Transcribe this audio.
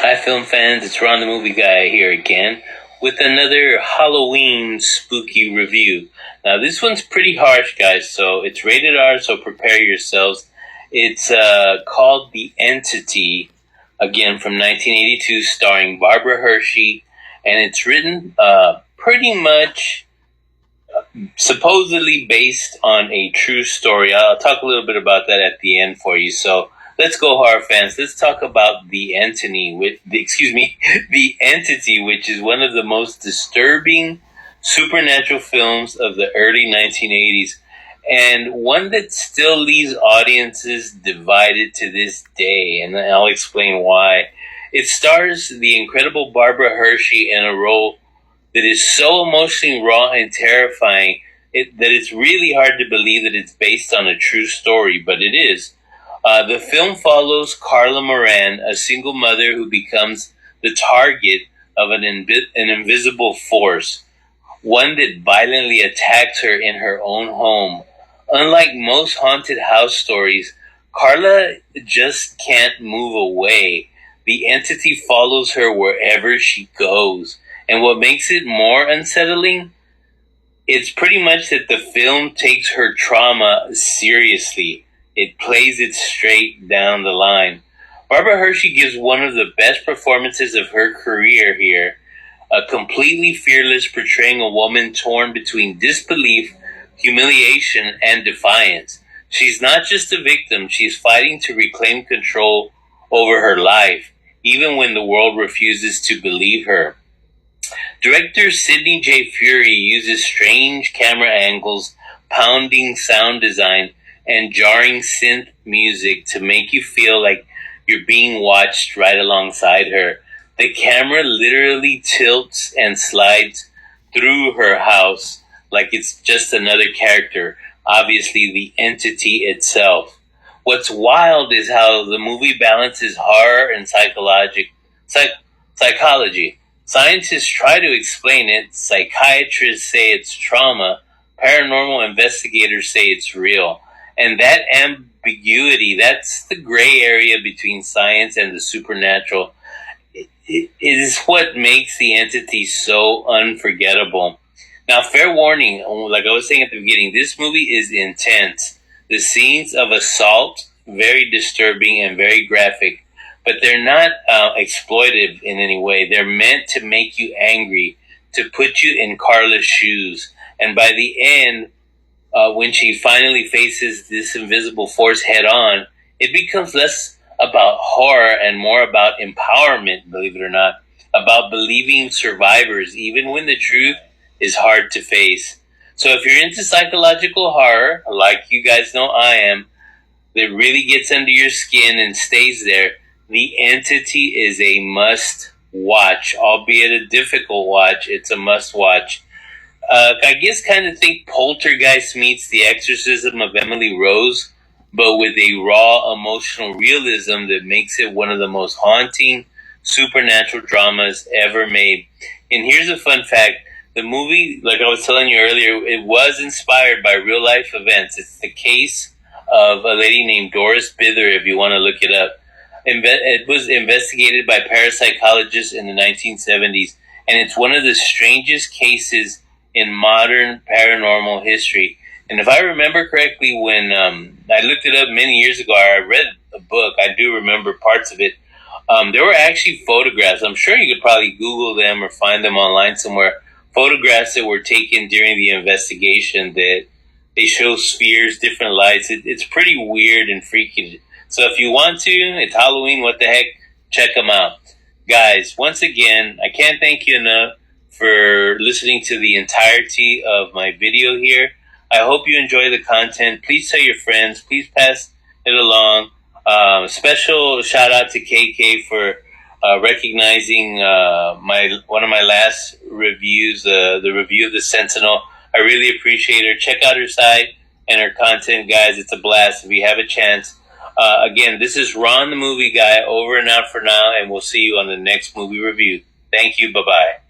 Hi, film fans. It's Ron the Movie Guy here again with another Halloween spooky review. Now, this one's pretty harsh, guys, so it's rated R, so prepare yourselves. It's called The Entity, again from 1982, starring Barbara Hershey, and it's written pretty much supposedly based on a true story. I'll talk a little bit about that at the end for you, so let's go, horror fans. Let's talk about The Entity, The Entity, which is one of the most disturbing supernatural films of the early 1980s, and one that still leaves audiences divided to this day, and I'll explain why. It stars the incredible Barbara Hershey in a role that is so emotionally raw and terrifying that it's really hard to believe that it's based on a true story, but it is. The film follows Carla Moran, a single mother who becomes the target of an invisible force, one that violently attacks her in her own home. Unlike most haunted house stories, Carla just can't move away. The entity follows her wherever she goes. And what makes it more unsettling, it's pretty much that the film takes her trauma seriously. It plays it straight down the line. Barbara Hershey gives one of the best performances of her career here, completely fearless, portraying a woman torn between disbelief, humiliation, and defiance. She's not just a victim, she's fighting to reclaim control over her life, even when the world refuses to believe her. Director Sidney J. Furie uses strange camera angles, pounding sound design, and jarring synth music to make you feel like you're being watched right alongside her. The camera literally tilts and slides through her house like it's just another character, obviously the entity itself. What's wild is how the movie balances horror and psychology. Scientists try to explain it, psychiatrists say it's trauma, paranormal investigators say it's real. And that ambiguity, that's the gray area between science and the supernatural, it is what makes The Entity so unforgettable. Now, fair warning, like I was saying at the beginning, this movie is intense. The scenes of assault, very disturbing and very graphic, but they're not exploitive in any way. They're meant to make you angry, to put you in Carla's shoes. And by the end, when she finally faces this invisible force head on, it becomes less about horror and more about empowerment, believe it or not, about believing survivors, even when the truth is hard to face. So if you're into psychological horror, like you guys know I am, that really gets under your skin and stays there, The Entity is a must watch, albeit a difficult watch. It's a must watch. I guess kind of think Poltergeist meets The Exorcism of Emily Rose, but with a raw emotional realism that makes it one of the most haunting supernatural dramas ever made. And here's a fun fact. The movie, like I was telling you earlier, it was inspired by real life events. It's the case of a lady named Doris Bither, if you want to look it up. It was investigated by parapsychologists in the 1970s, and it's one of the strangest cases in modern paranormal history. And if I remember correctly, when I looked it up many years ago, I read a book, I do remember parts of it. There were actually photographs. I'm sure you could probably Google them or find them online somewhere. Photographs that were taken during the investigation that they show spheres, different lights. It's pretty weird and freaky. So if you want to, it's Halloween, what the heck, check them out. Guys, once again, I can't thank you enough for listening to the entirety of my video here. I hope you enjoy the content. Please tell your friends. Please pass it along. Special shout out to KK for recognizing one of my last reviews, the review of The Sentinel. I really appreciate her. Check out her site and her content, guys. It's a blast if you have a chance. Again, this is Ron the Movie Guy, over and out for now, and we'll see you on the next movie review. Thank you. Bye-bye.